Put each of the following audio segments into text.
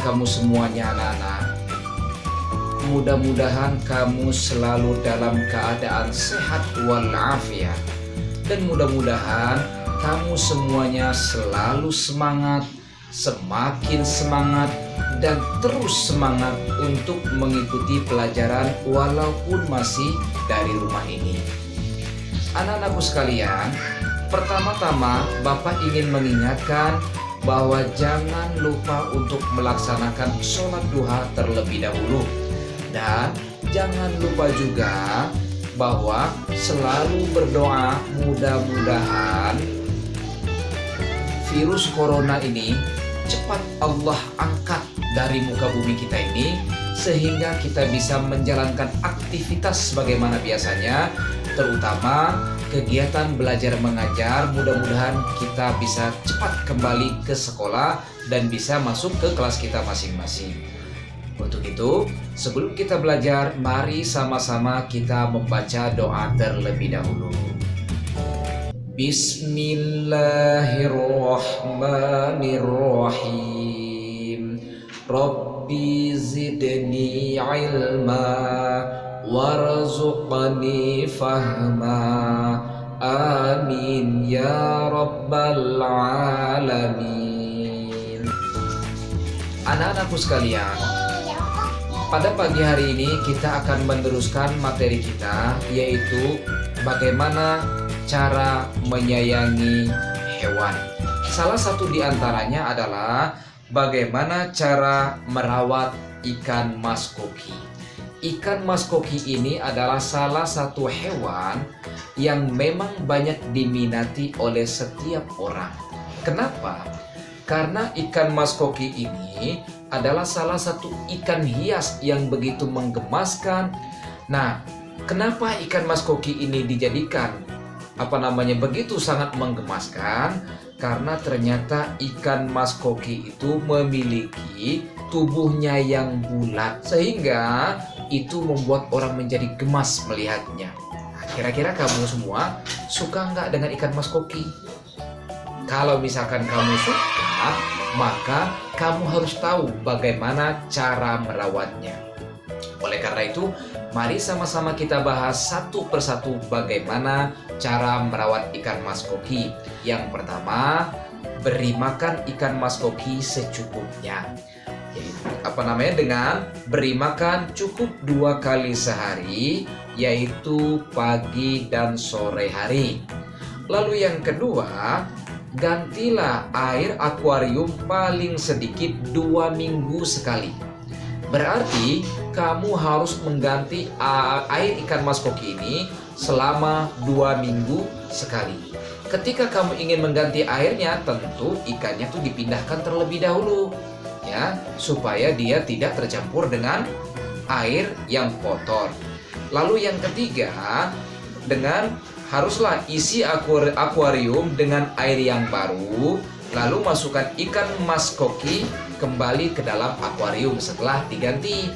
kamu semuanya anak-anak? Mudah-mudahan kamu selalu dalam keadaan sehat walafiat. Dan mudah-mudahan kamu semuanya selalu semangat, semakin semangat, dan terus semangat untuk mengikuti pelajaran walaupun masih dari rumah ini. Anak-anakku sekalian, pertama-tama Bapak ingin mengingatkan bahwa jangan lupa untuk melaksanakan sholat duha terlebih dahulu. Dan jangan lupa juga bahwa selalu berdoa mudah-mudahan virus corona ini cepat Allah angkat dari muka bumi kita ini, sehingga kita bisa menjalankan aktivitas sebagaimana biasanya, terutama kegiatan belajar mengajar. Mudah-mudahan kita bisa cepat kembali ke sekolah dan bisa masuk ke kelas kita masing-masing. Untuk itu, sebelum kita belajar, mari sama-sama kita membaca doa terlebih dahulu. Bismillahirrahmanirrahim. Rabbi zidni ilma warzuqni fahma. Amin ya rabbal alamin. Anak-anakku sekalian, pada pagi hari ini kita akan meneruskan materi kita, yaitu bagaimana cara menyayangi hewan. Salah satu di antaranya adalah bagaimana cara merawat ikan mas koki. Ikan mas koki ini adalah salah satu hewan yang memang banyak diminati oleh setiap orang. Kenapa? Karena ikan mas koki ini adalah salah satu ikan hias yang begitu menggemaskan. Nah, kenapa ikan mas koki ini dijadikan begitu sangat menggemaskan? Karena ternyata ikan mas koki itu memiliki tubuhnya yang bulat, sehingga itu membuat orang menjadi gemas melihatnya. Nah, kira-kira kamu semua suka nggak dengan ikan mas koki? Kalau misalkan kamu suka, maka kamu harus tahu bagaimana cara merawatnya. Oleh karena itu, mari sama-sama kita bahas satu persatu bagaimana cara merawat ikan mas koki. Yang pertama, beri makan ikan mas koki secukupnya. Dengan beri makan cukup 2 kali sehari, yaitu pagi dan sore hari. Lalu yang kedua, gantilah air akuarium paling sedikit 2 minggu sekali. Berarti kamu harus mengganti air ikan mas koki ini selama 2 minggu sekali. Ketika kamu ingin mengganti airnya, tentu ikannya tuh dipindahkan terlebih dahulu, ya, supaya dia tidak tercampur dengan air yang kotor. Lalu yang ketiga, haruslah isi akuarium dengan air yang baru, lalu masukkan ikan mas koki kembali ke dalam akuarium setelah diganti.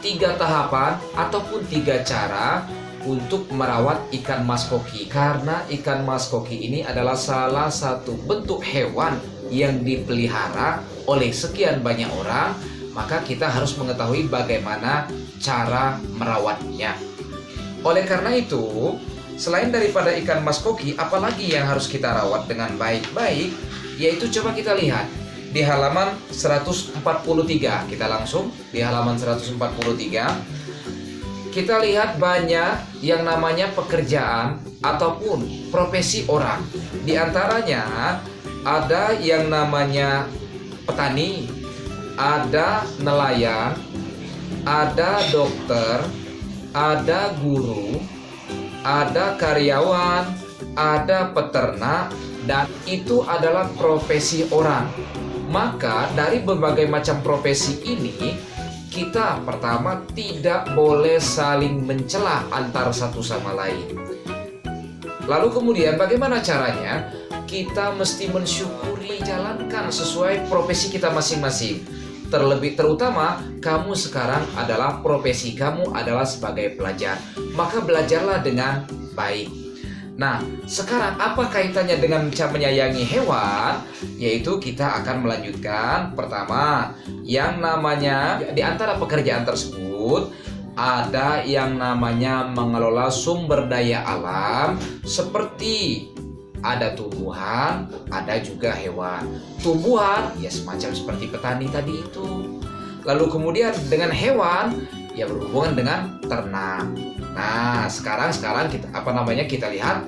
3 tahapan ataupun 3 cara untuk merawat ikan mas koki. Karena ikan mas koki ini adalah salah satu bentuk hewan yang dipelihara oleh sekian banyak orang, maka kita harus mengetahui bagaimana cara merawatnya. Oleh karena itu, selain daripada ikan mas koki, apalagi yang harus kita rawat dengan baik-baik, yaitu coba kita lihat di halaman 143. Kita langsung di halaman 143. Kita lihat banyak yang namanya pekerjaan ataupun profesi orang. Di antaranya ada yang namanya petani, ada nelayan, ada dokter, ada guru, ada karyawan, ada peternak, dan itu adalah profesi orang. Maka dari berbagai macam profesi ini, kita pertama tidak boleh saling mencela antar satu sama lain. Lalu kemudian bagaimana caranya? Kita mesti mensyukuri, jalankan sesuai profesi kita masing-masing. Terutama kamu sekarang adalah profesi kamu adalah sebagai pelajar, maka belajarlah dengan baik. Nah, sekarang apa kaitannya dengan cara menyayangi hewan? Yaitu kita akan melanjutkan. Pertama, yang namanya di antara pekerjaan tersebut ada yang namanya mengelola sumber daya alam, seperti ada tumbuhan, ada juga hewan. Tumbuhan ya semacam seperti petani tadi itu. Lalu kemudian dengan hewan ya berhubungan dengan ternak. Nah, sekarang kita lihat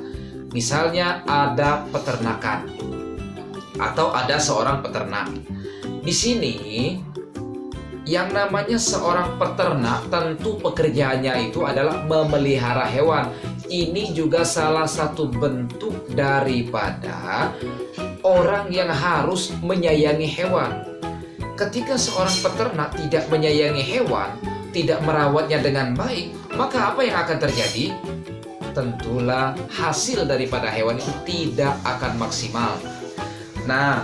misalnya ada peternakan atau ada seorang peternak. Di sini yang namanya seorang peternak tentu pekerjaannya itu adalah memelihara hewan. Ini juga salah satu bentuk daripada orang yang harus menyayangi hewan. Ketika seorang peternak tidak menyayangi hewan, tidak merawatnya dengan baik, maka apa yang akan terjadi? Tentulah hasil daripada hewan itu tidak akan maksimal. Nah,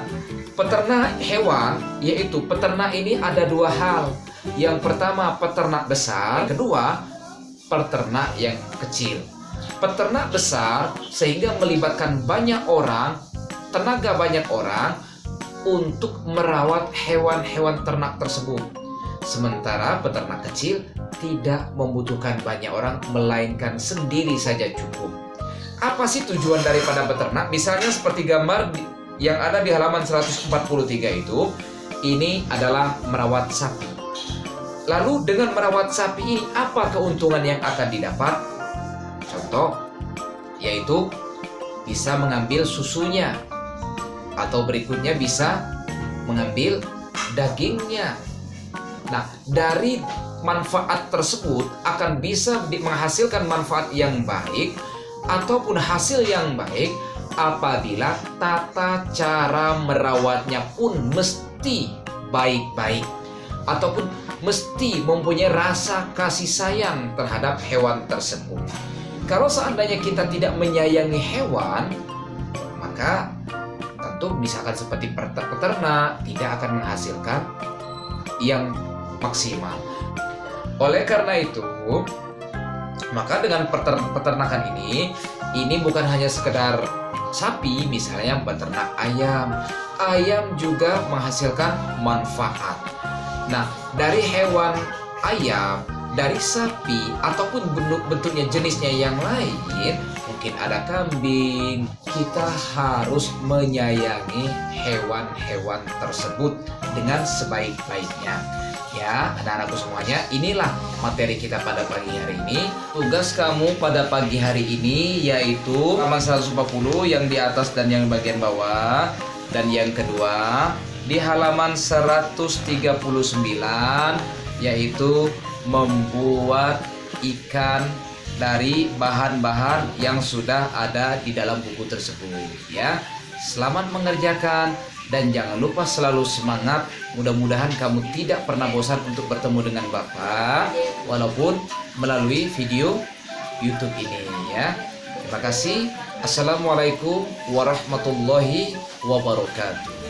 peternak hewan, yaitu peternak ini ada dua hal. Yang pertama peternak besar, yang kedua peternak yang kecil. Peternak besar sehingga melibatkan banyak orang, tenaga banyak orang untuk merawat hewan-hewan ternak tersebut. Sementara peternak kecil tidak membutuhkan banyak orang, melainkan sendiri saja cukup. Apa sih tujuan daripada peternak? Misalnya seperti gambar yang ada di halaman 143 itu, ini adalah merawat sapi. Lalu dengan merawat sapi ini, apa keuntungan yang akan didapat? Contoh, yaitu bisa mengambil susunya, atau berikutnya bisa mengambil dagingnya. Nah, dari manfaat tersebut akan bisa menghasilkan manfaat yang baik ataupun hasil yang baik apabila tata cara merawatnya pun mesti baik-baik ataupun mesti mempunyai rasa kasih sayang terhadap hewan tersebut. Kalau seandainya kita tidak menyayangi hewan, maka tentu misalkan seperti peternak tidak akan menghasilkan yang maksimal. Oleh karena itu, maka dengan peternakan ini bukan hanya sekedar sapi, misalnya beternak ayam. Ayam juga menghasilkan manfaat. Nah, dari hewan ayam, dari sapi, ataupun bentuknya jenisnya yang lain, mungkin ada kambing, kita harus menyayangi hewan-hewan tersebut dengan sebaik-baiknya. Ya, anak-anakku semuanya, inilah materi kita pada pagi hari ini. Tugas kamu pada pagi hari ini yaitu halaman 140 yang di atas dan yang bagian bawah. Dan yang kedua di halaman 139 yaitu membuat ikan dari bahan-bahan yang sudah ada di dalam buku tersebut. Ya, selamat mengerjakan. Dan jangan lupa selalu semangat. Mudah-mudahan kamu tidak pernah bosan untuk bertemu dengan Bapak, walaupun melalui video YouTube ini ya. Terima kasih. Assalamualaikum warahmatullahi wabarakatuh.